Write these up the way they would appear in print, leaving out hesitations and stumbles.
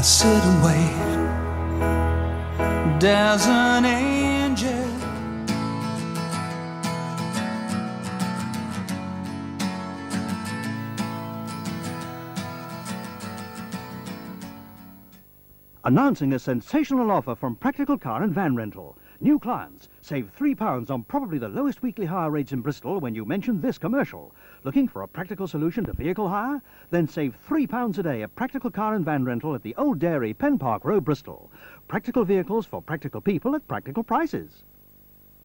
sit and wait. There's an angel announcing a sensational offer from Practical Car and Van Rental. New clients save £3 on probably the lowest weekly hire rates in Bristol when you mention this commercial. Looking for a practical solution to vehicle hire? Then save £3 a day at Practical Car and Van Rental at the Old Dairy, Pen Park Road, Bristol. Practical vehicles for practical people at practical prices.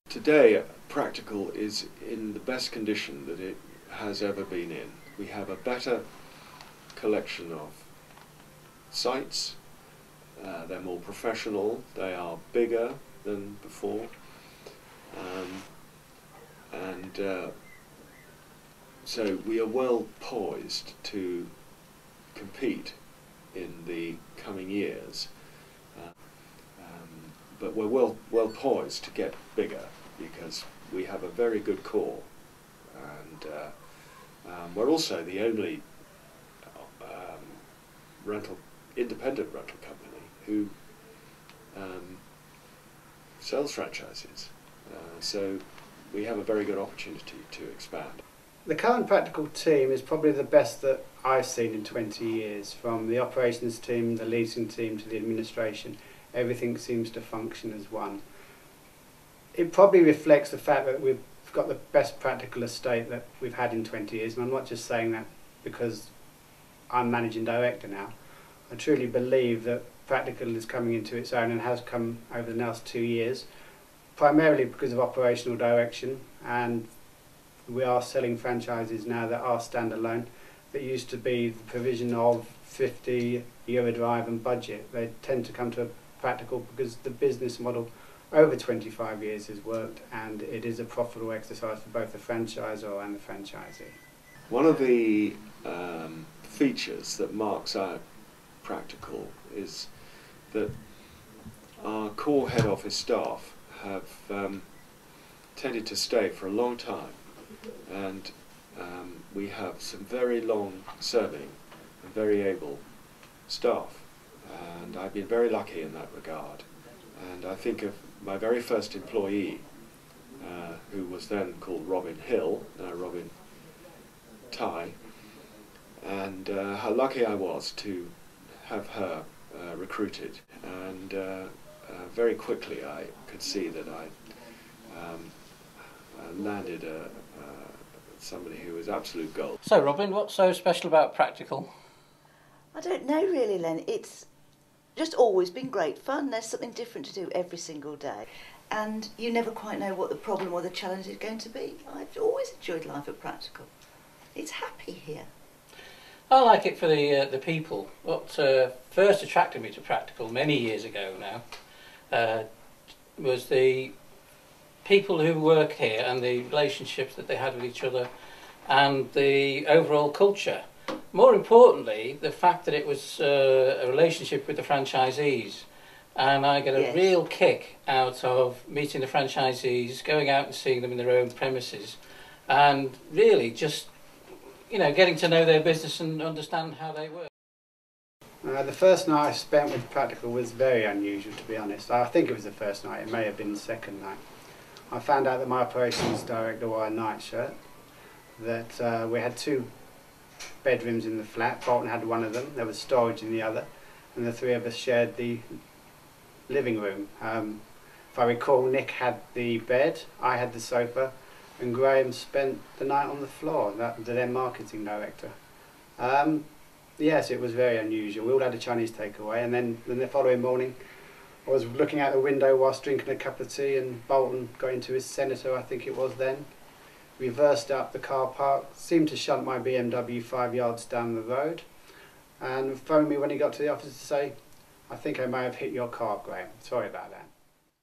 Today, Practical is in the best condition that it has ever been in. We have a better collection of sites. They're more professional, they are bigger than before, so we are well poised to compete in the coming years, but we're well poised to get bigger because we have a very good core, and we're also the only independent rental company who sells franchises, so we have a very good opportunity to expand. The current Practical team is probably the best that I've seen in 20 years. From the operations team, the leasing team to the administration, everything seems to function as one. It probably reflects the fact that we've got the best Practical estate that we've had in 20 years, and I'm not just saying that because I'm managing director now. I truly believe that Practical is coming into its own and has come over the last 2 years, primarily because of operational direction, and we are selling franchises now that are standalone, that used to be the provision of 50 Eurodrive and budget. They tend to come to a Practical because the business model over 25 years has worked, and it is a profitable exercise for both the franchisor and the franchisee. One of the features that marks our Practical is that our core head office staff have tended to stay for a long time, and we have some very long serving and very able staff, and I've been very lucky in that regard. And I think of my very first employee, who was then called Robin Hill, now Robin Ty, and how lucky I was to have her recruited, and very quickly I could see that I landed somebody who was absolute gold. So Robin, what's so special about Practical? I don't know really, Len. It's just always been great fun. There's something different to do every single day, and you never quite know what the problem or the challenge is going to be. I've always enjoyed life at Practical. It's happy here. I like it for the people. What first attracted me to Practical many years ago now was the people who work here and the relationships that they had with each other and the overall culture. More importantly, the fact that it was a relationship with the franchisees, and I get a real kick out of meeting the franchisees, going out and seeing them in their own premises, and really just, you know, getting to know their business and understand how they work. The first night I spent with Practical was very unusual, to be honest. I think it was the first night, it may have been the second night. I found out that my operations director wore a nightshirt, that we had 2 bedrooms in the flat. Bolton had one of them, there was storage in the other, and the 3 of us shared the living room. If I recall, Nick had the bed, I had the sofa, and Graham spent the night on the floor, the then marketing director. Yes, it was very unusual. We all had a Chinese takeaway, and then the following morning I was looking out the window whilst drinking a cup of tea, and Bolton got into his Senator, I think it was then, reversed up the car park, seemed to shunt my BMW 5 yards down the road, and phoned me when he got to the office to say, "I think I may have hit your car, Graham. Sorry about that."